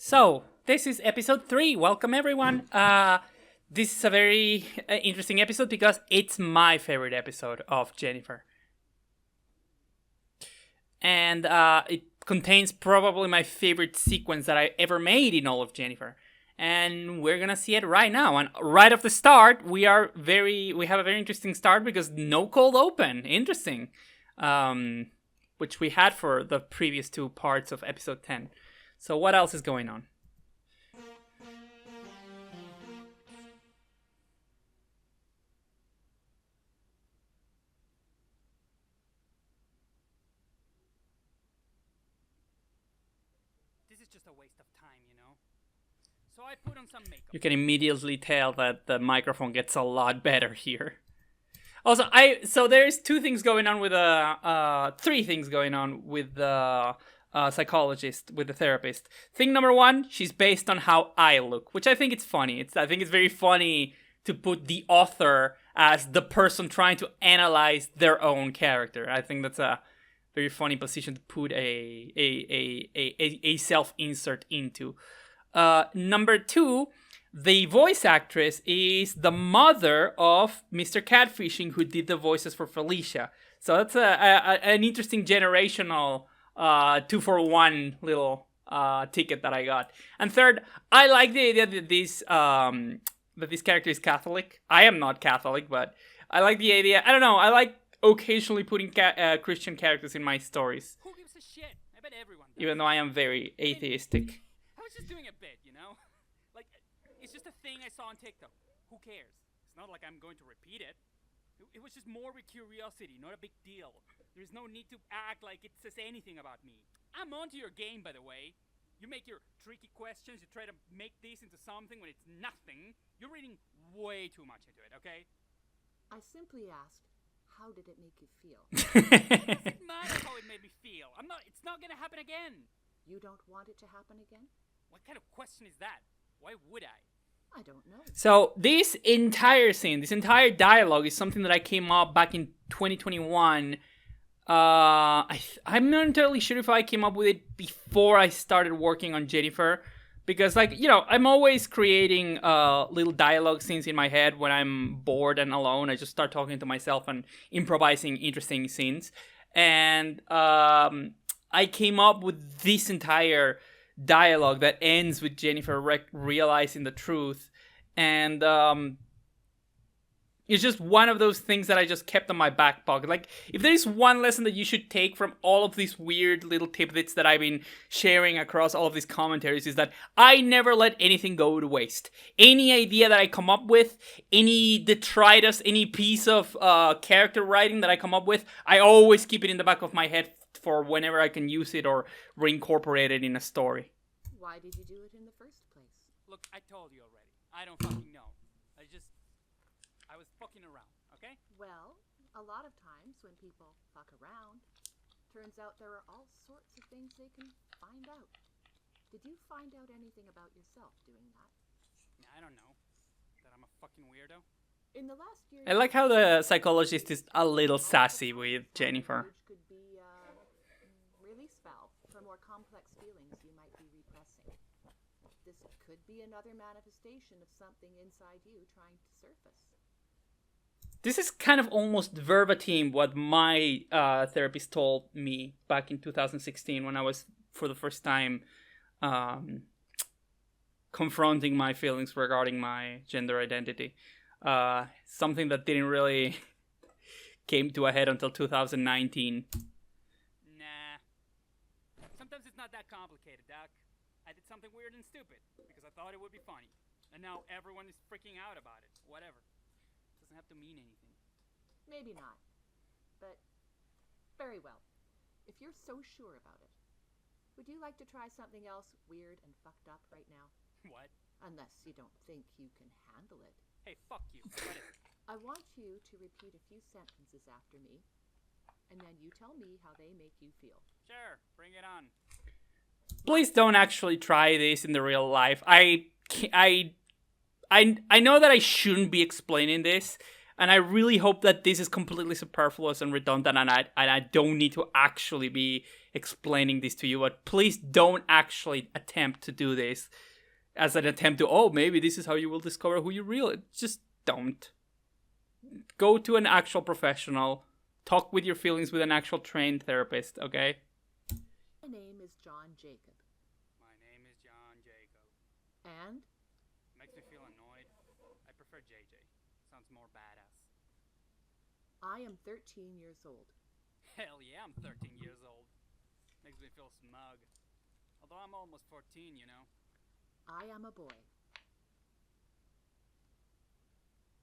So, this is episode 3. Welcome, everyone. This is a very interesting episode because it's my favorite episode of Jennyffer. And it contains probably my favorite sequence that I ever made in all of Jennyffer. And we're gonna see it right now. And right off the start, we have a very interesting start because no cold open. Interesting. Which we had for the previous 2 parts of episode 10. So what else is going on? This is just a waste of time, you know? So I put on some makeup. You can immediately tell that the microphone gets a lot better here. Also, there's 2 things going on with 3 things going on with the psychologist, with the therapist. Thing number 1, she's based on how I look, which I think it's funny. I think it's very funny to put the author as the person trying to analyze their own character. I think that's a very funny position to put a self-insert into. Number 2, the voice actress is the mother of Mr. Catfishing, who did the voices for Felicia. So that's an interesting generational 2-for-1 little ticket that I got. And third, I like the idea that this character is Catholic. I am not Catholic, but I like the idea. I don't know. I like occasionally putting Christian characters in my stories. Who gives a shit? I bet everyone does. Even though I am very atheistic. I was just doing a bit, you know? Like, it's just a thing I saw on TikTok. Who cares? It's not like I'm going to repeat it. It was just more with curiosity, not a big deal. There's no need to act like it says anything about me. I'm onto your game, by the way. You make your tricky questions, you try to make this into something when it's nothing. You're reading way too much into it, okay? I simply asked, how did it make you feel? It doesn't matter how it made me feel. It's not gonna happen again. You don't want it to happen again? What kind of question is that? Why would I? I don't know. So this entire scene, this entire dialogue is something that I came up back in 2021. I'm not entirely sure if I came up with it before I started working on Jennyffer. Because, I'm always creating little dialogue scenes in my head when I'm bored and alone. I just start talking to myself and improvising interesting scenes. And I came up with this entire dialogue that ends with Jennyffer realizing the truth. And it's just one of those things that I just kept on my back pocket. Like, if there is one lesson that you should take from all of these weird little tidbits that I've been sharing across all of these commentaries, is that I never let anything go to waste. Any idea that I come up with, any detritus, any piece of character writing that I come up with, I always keep it in the back of my head for whenever I can use it or reincorporate it in a story. Why did you do it in the first place? Look, I told you already. I don't fucking know. I was fucking around, okay? Well, a lot of times when people fuck around, turns out there are all sorts of things they can find out. Did you find out anything about yourself doing that? I don't know. That I'm a fucking weirdo? In the last year... I like how the psychologist is a little sassy with Jennyffer. Could be a release valve for more complex feelings you might be repressing. This could be another manifestation of something inside you trying to surface. This is kind of almost verbatim what my therapist told me back in 2016 when I was, for the first time, confronting my feelings regarding my gender identity. Something that didn't really came to a head until 2019. Nah. Sometimes it's not that complicated, Doc. I did something weird and stupid because I thought it would be funny. And now everyone is freaking out about it. Whatever. Doesn't have to mean anything. Maybe not. But, very well. If you're so sure about it, would you like to try something else weird and fucked up right now? What? Unless you don't think you can handle it. Hey, fuck you. What is it? I want you to repeat a few sentences after me, and then you tell me how they make you feel. Sure, bring it on. Please don't actually try this in the real life. I know that I shouldn't be explaining this. And I really hope that this is completely superfluous and redundant, and I don't need to actually be explaining this to you. But please don't actually attempt to do this as an attempt to, oh, maybe this is how you will discover who you really. Just don't. Go to an actual professional. Talk with your feelings with an actual trained therapist, okay? My name is John Jacob. My name is John Jacob. And Makes me feel annoyed. I prefer JJ. Sounds more badass. I am 13 years old. Hell yeah, I'm 13 years old. Makes me feel smug. Although I'm almost 14, you know. I am a boy.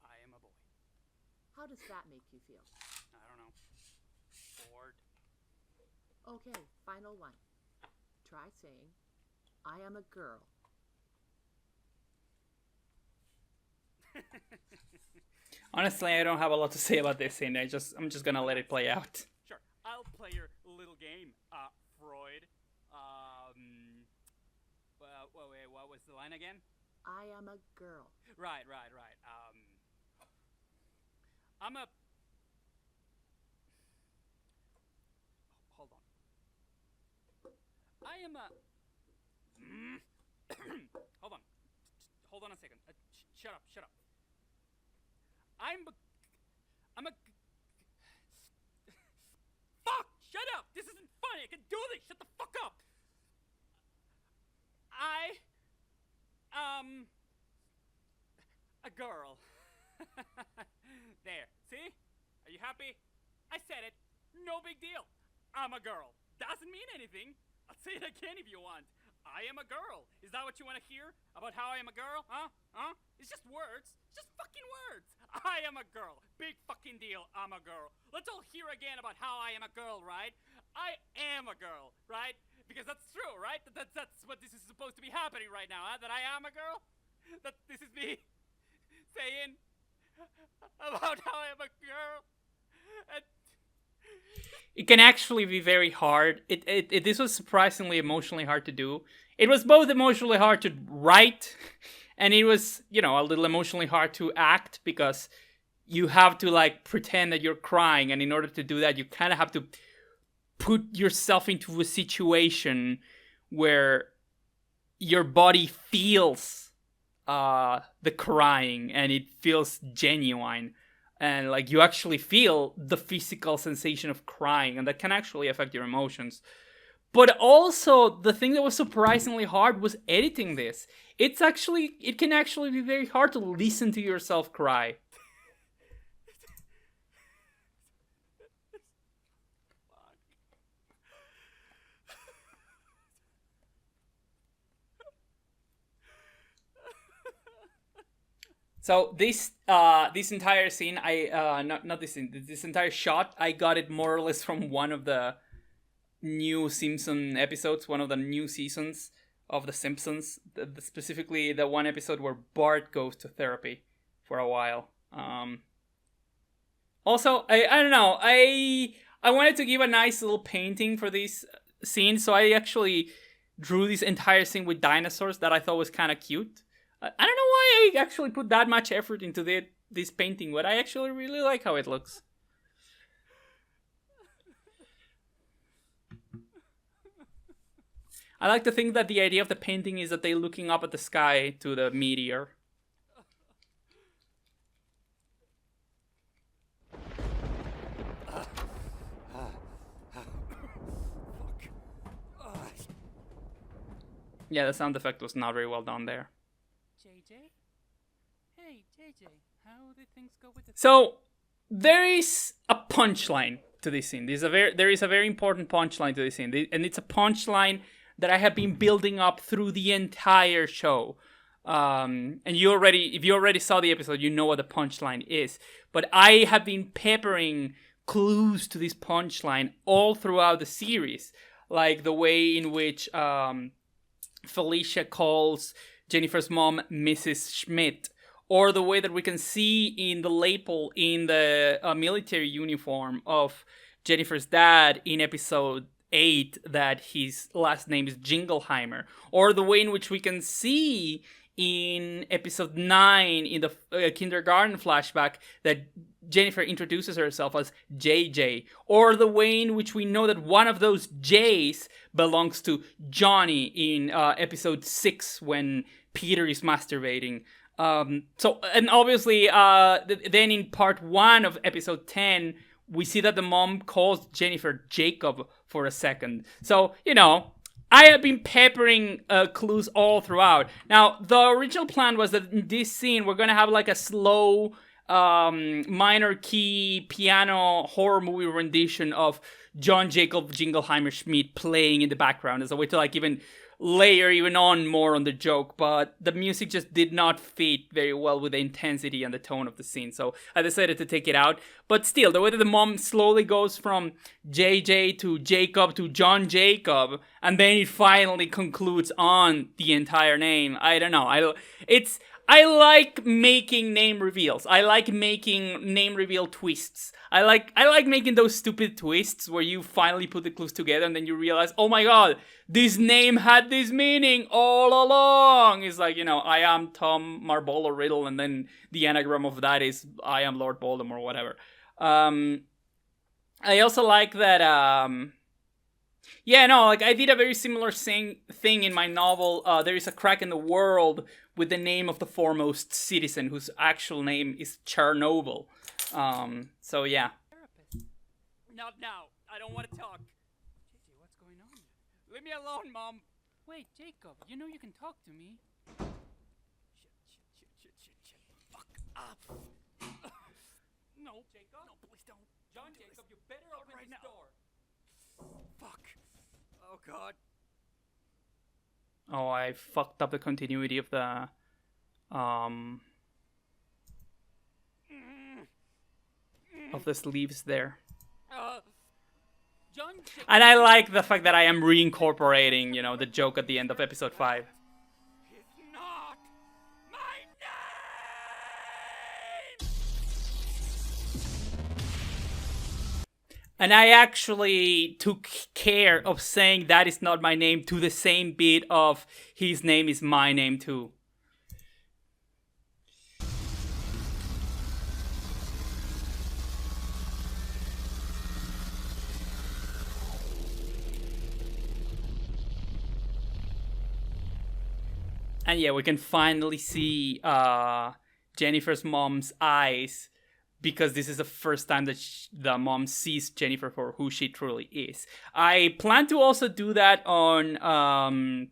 I am a boy. How does that make you feel? I don't know. Bored. Okay, final one. Try saying, I am a girl. Honestly, I don't have a lot to say about this scene. I'm just gonna let it play out. Sure, I'll play your little game, Freud. Wait, what was the line again? I am a girl. Right. I'm a... Hold on. I am a... Hold on. Hold on a second. Shut up. I'm a... Fuck! Shut up! This isn't funny! I can do this! Shut the fuck up! A girl. There. See? Are you happy? I said it. No big deal. I'm a girl. Doesn't mean anything. I'll say it again if you want. I am a girl. Is that what you want to hear? About how I am a girl? Huh? It's just words. Just fucking words. I am a girl. Big fucking deal. I'm a girl. Let's all hear again about how I am a girl, right? I am a girl, right? Because that's true, right? That's what this is supposed to be happening right now, huh? That I am a girl? That this is me saying about how I am a girl? And It can actually be very hard. This was surprisingly emotionally hard to do. It was both emotionally hard to write, and it was, a little emotionally hard to act, because you have to, pretend that you're crying, and in order to do that, you kind of have to put yourself into a situation where your body feels the crying, and it feels genuine. And you actually feel the physical sensation of crying, and that can actually affect your emotions. But also, the thing that was surprisingly hard was editing this. It can actually be very hard to listen to yourself cry. So this entire scene, this entire shot, I got it more or less from one of the new Simpson episodes, one of the new seasons of The Simpsons, specifically the one episode where Bart goes to therapy for a while. Also, I don't know, I wanted to give a nice little painting for this scene, so I actually drew this entire scene with dinosaurs that I thought was kind of cute. I don't know why I actually put that much effort into this painting, but I actually really like how it looks. I like to think that the idea of the painting is that they're looking up at the sky to the meteor. Yeah, the sound effect was not very well done there. JJ? Hey, JJ, how did things go with the... So, there is a punchline to this scene. There is a very important punchline to this scene. And it's a punchline that I have been building up through the entire show. And if you already saw the episode, you know what the punchline is. But I have been peppering clues to this punchline all throughout the series. Like the way in which Felicia calls Jennifer's mom Mrs. Schmidt, or the way that we can see in the lapel in the military uniform of Jennifer's dad in episode 8 that his last name is Jingleheimer, or the way in which we can see in episode 9 in the kindergarten flashback that Jennifer introduces herself as JJ, or the way in which we know that one of those J's belongs to Johnny in episode 6 when Peter is masturbating. And obviously, then in part 1 of episode 10, we see that the mom calls Jennifer Jacob for a second. So, I have been peppering clues all throughout. Now, the original plan was that in this scene, we're going to have like a slow minor key piano horror movie rendition of John Jacob Jingleheimer Schmidt playing in the background as a way to like even layer even on more on the joke, but the music just did not fit very well with the intensity and the tone of the scene, so I decided to take it out. But still, the way that the mom slowly goes from JJ to Jacob to John Jacob, and then it finally concludes on the entire name, I don't know. I like making name reveals. I like making name reveal twists. I like making those stupid twists where you finally put the clues together and then you realize, oh my god, this name had this meaning all along. It's like, I am Tom Marlboro Riddle, and then the anagram of that is I am Lord Voldemort or whatever. I also like that, I did a very similar thing in my novel, There Is a Crack in the World, with the name of the foremost citizen, whose actual name is Chernobyl. So yeah. Not now. I don't want to talk. JJ, what's going on? Leave me alone, Mom. Wait, Jacob, you know you can talk to me. Shit. Fuck up. No, Jacob. No, please don't. John Jacob, you better open this door. Fuck. Oh, God. Oh, I fucked up the continuity of the, of the sleeves there. John And I like the fact that I am reincorporating, the joke at the end of episode 5. It's not my name! And I actually took care of saying that is not my name to the same beat of his name is my name too. And yeah, we can finally see Jennifer's mom's eyes, because this is the first time that the mom sees Jennifer for who she truly is. I plan to also do that on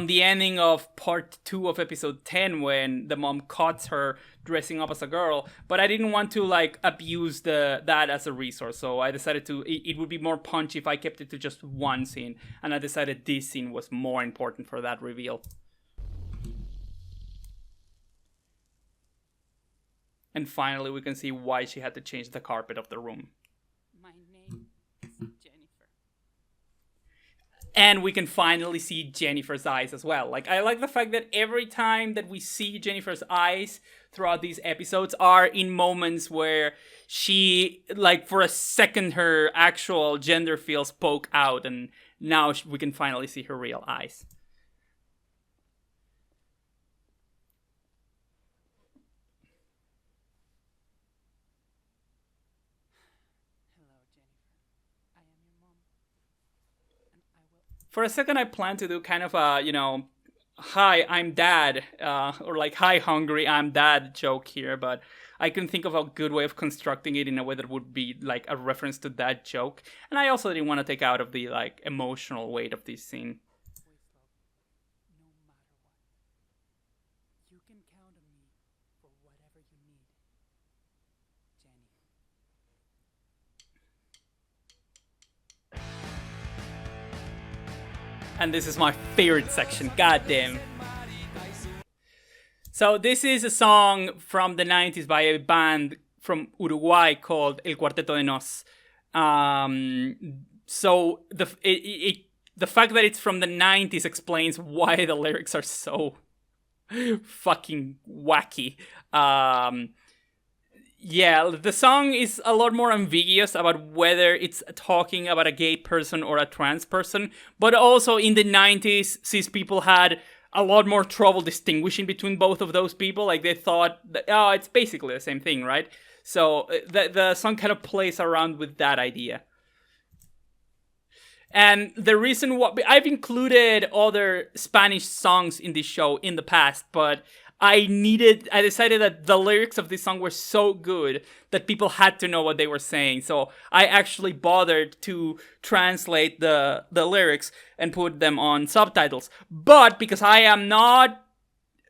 the ending of part 2 of episode 10, when the mom cuts her dressing up as a girl, but I didn't want to abuse that as a resource, so I decided it would be more punchy if I kept it to just one scene, and I decided this scene was more important for that reveal. And finally, we can see why she had to change the carpet of the room. My name is Jennifer. And we can finally see Jennifer's eyes as well. I like the fact that every time that we see Jennifer's eyes throughout these episodes are in moments where she, for a second, her actual gender feels poke out, and now we can finally see her real eyes. For a second, I plan to do kind of a, hi, I'm dad, or hi, hungry, I'm dad joke here, but I couldn't think of a good way of constructing it in a way that would be, a reference to that joke. And I also didn't want to take out of the, emotional weight of this scene. No matter what, you can count on me for whatever you need, Jenny. And this is my favorite section, goddamn. So this is a song from the 90s by a band from Uruguay called El Cuarteto de Nos. So the fact that it's from the 90s explains why the lyrics are so fucking wacky. Yeah, the song is a lot more ambiguous about whether it's talking about a gay person or a trans person, but also in the 90s, cis people had a lot more trouble distinguishing between both of those people. Like they thought, oh, it's basically the same thing, right? So the song kind of plays around with that idea. And the reason why I've included other Spanish songs in this show in the past, but I decided that the lyrics of this song were so good that people had to know what they were saying. So I actually bothered to translate the lyrics and put them on subtitles. But because I am not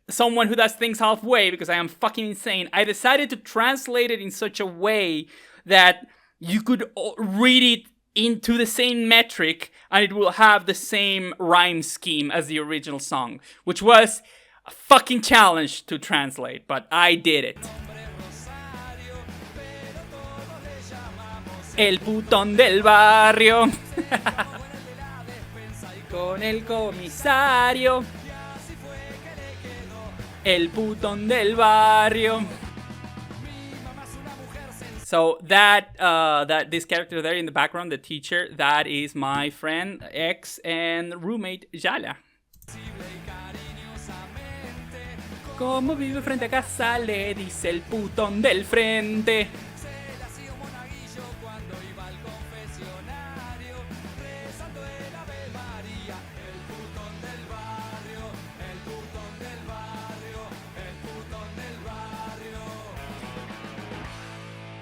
someone who does things halfway, because I am fucking insane, I decided to translate it in such a way that you could read it into the same metric and it will have the same rhyme scheme as the original song, which was a fucking challenge to translate, but I did it. El putón del barrio con el comisario. El putón del barrio. So that this character there in the background, the teacher, that is my friend, ex and roommate Yala. Como vive frente a casa, le dice el putón del frente.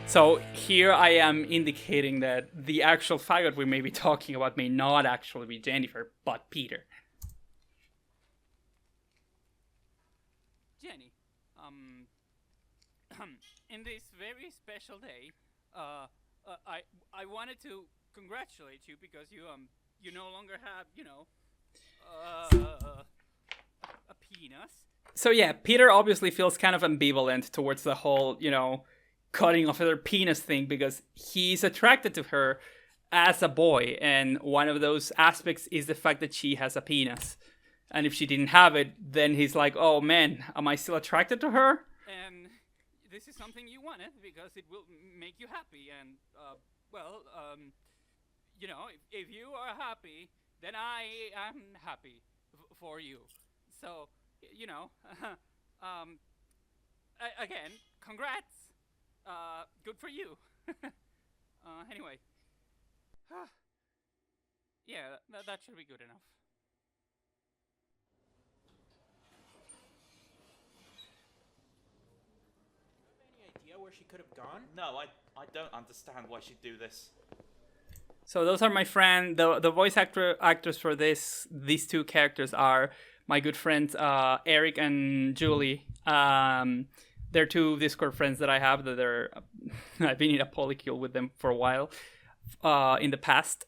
So here I am indicating that the actual faggot we may be talking about may not actually be Jennifer, but Peter. Jenny, in this very special day, I wanted to congratulate you because you no longer have, a penis. So yeah, Peter obviously feels kind of ambivalent towards the whole, cutting off her penis thing because he's attracted to her as a boy, and one of those aspects is the fact that she has a penis. And if she didn't have it, then he's like, oh man, am I still attracted to her? And this is something you wanted because it will make you happy. And, if you are happy, then I am happy for you. So, again, congrats. Good for you. Anyway. Yeah, that should be good enough. Where she could have gone? No, I don't understand why she'd do this. So those are my friend. The voice actors for these two characters are my good friends Eric and Julie. They're two Discord friends that I have that I've been in a polycule with them for a while in the past.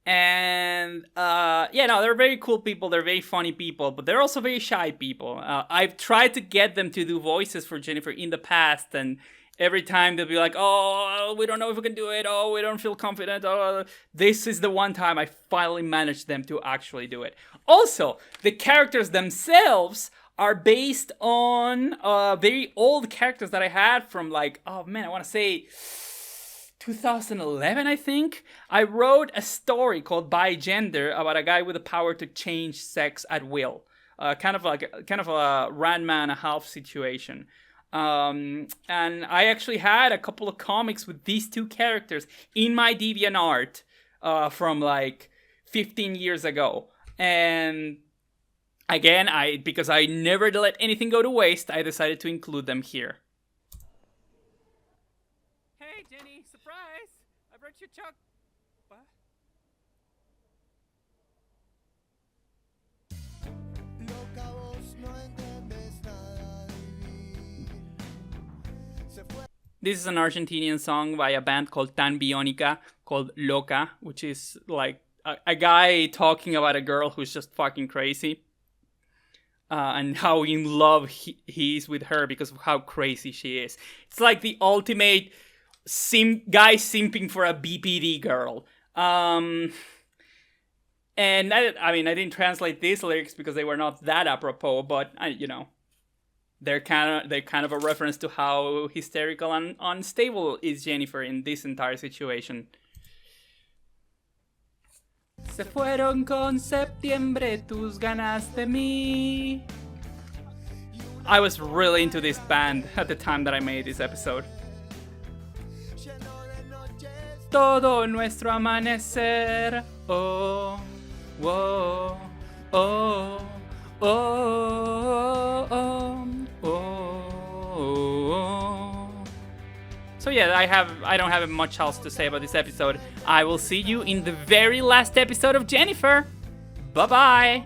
And they're very cool people. They're very funny people, but they're also very shy people. I've tried to get them to do voices for Jennifer in the past, and every time they'll be like, oh, we don't know if we can do it. Oh, we don't feel confident. Oh, this is the one time I finally managed them to actually do it. Also, the characters themselves are based on very old characters that I had from I want to say 2011, I think. I wrote a story called By Gender about a guy with the power to change sex at will. Kind of a Randman and a half situation. And I actually had a couple of comics with these two characters in my DeviantArt from 15 years ago. And again, because I never let anything go to waste, I decided to include them here. Hey, Jenny, surprise! I brought you Chuck. What? This is an Argentinian song by a band called Tan Bionica, called Loca, which is like a guy talking about a girl who's just fucking crazy. And how in love he is with her because of how crazy she is. It's like the ultimate guy simping for a BPD girl. And I didn't translate these lyrics because they were not that apropos, but they're kind of a reference to how hysterical and unstable is Jennifer in this entire situation. Se fueron con septiembre tus ganas de mí. I was really into this band at the time that I made this episode. Todo nuestro amanecer. Oh, oh, oh, oh, oh, oh, oh. So yeah, I don't have much else to say about this episode. I will see you in the very last episode of Jennyffer. Bye bye.